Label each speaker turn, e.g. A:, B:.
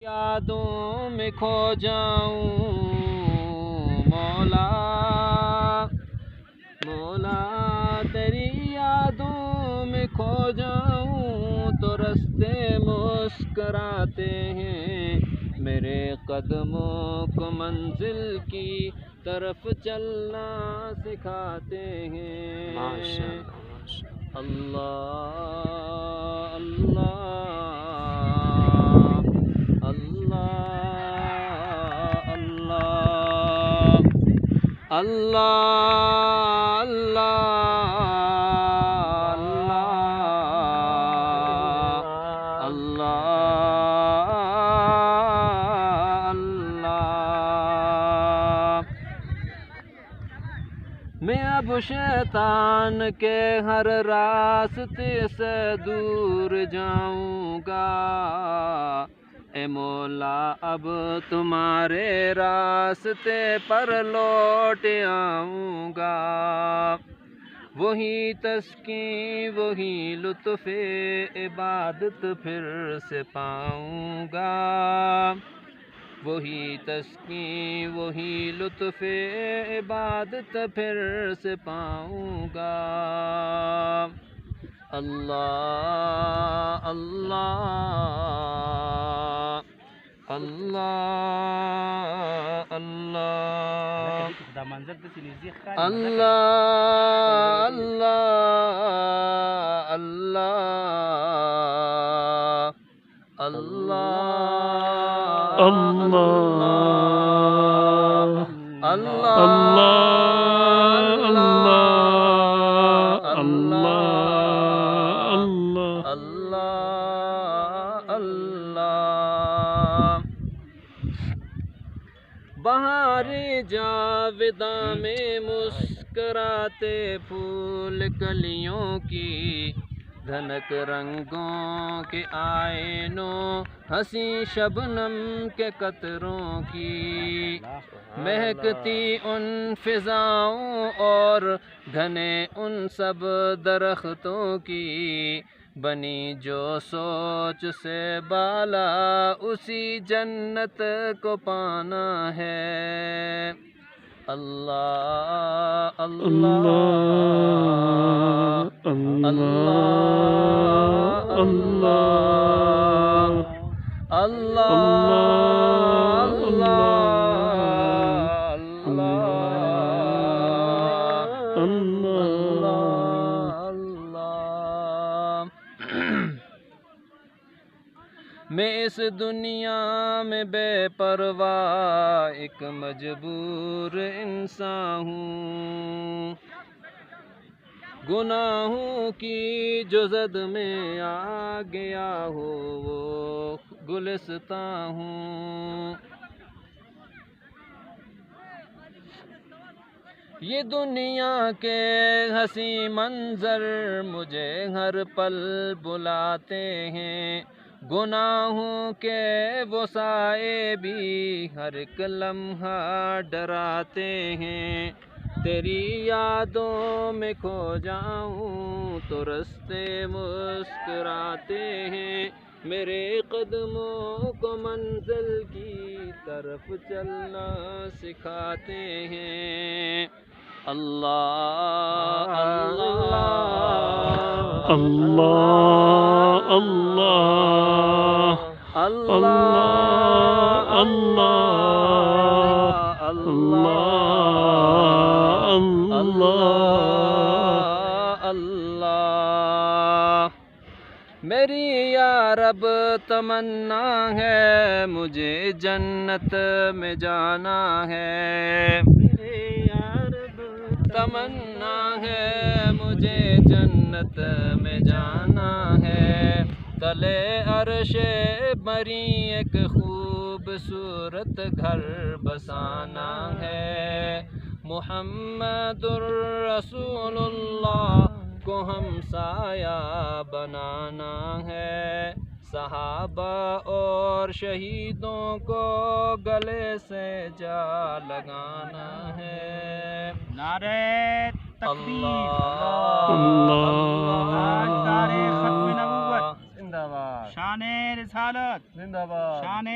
A: یادوں میں کھو جاؤں مولا مولا، تیری یادوں میں کھو جاؤں تو رستے مسکراتے ہیں، میرے قدموں کو منزل کی طرف چلنا سکھاتے ہیں۔ اللہ اللہ اللہ اللہ اللہ اللہ اللہ میں اب شیطان کے ہر راستے سے دور جاؤں گا، اے مولا اب تمہارے راستے پر لوٹ آؤں گا، وہی تسکین وہی لطف عبادت پھر سے پاؤں گا، وہی تسکین وہی لطف عبادت پھر سے پاؤں گا۔ اللہ اللہ اللہ اللہ اللہ اللہ اللہ اللہ بہار جاوداں میں مسکراتے پھول کلیوں کی، دھنک رنگوں کے آئینوں ہنسی شبنم کے قطروں کی، مہکتی ان فضاؤں اور گھنے ان سب درختوں کی، بنی جو سوچ سے بالا اسی جنت کو پانا ہے۔ اللہ اللہ اللہ اللہ اللہ میں اس دنیا میں بے پرواہ ایک مجبور انسان ہوں، گناہوں کی جو زد میں آ گیا ہو وہ گلستاں ہوں، یہ دنیا کے حسین منظر مجھے ہر پل بلاتے ہیں، گناہوں کے وہ سائے بھی ہر ایک لمحہ ڈراتے ہیں، تیری یادوں میں کھو جاؤں تو رستے مسکراتے ہیں، میرے قدموں کو منزل کی طرف چلنا سکھاتے ہیں۔ اللہ اللہ اللہ اللہ اللہ اللہ اللہ میری یا رب تمنا ہے مجھے جنت میں جانا ہے، تمنا ہے مجھے جنت میں جانا ہے، تلے عرش بری ایک خوبصورت گھر بسانا ہے، محمد الرسول اللہ کو ہم سایہ بنانا ہے، صحابہ اور شہیدوں کو گلے سے جا لگانا ہے۔
B: نعرہ تکبیر،
A: اللہ
B: تاج ختم نبوت،
A: زندہ باد،
B: شان رسالت،
A: زندہ باد،
B: شان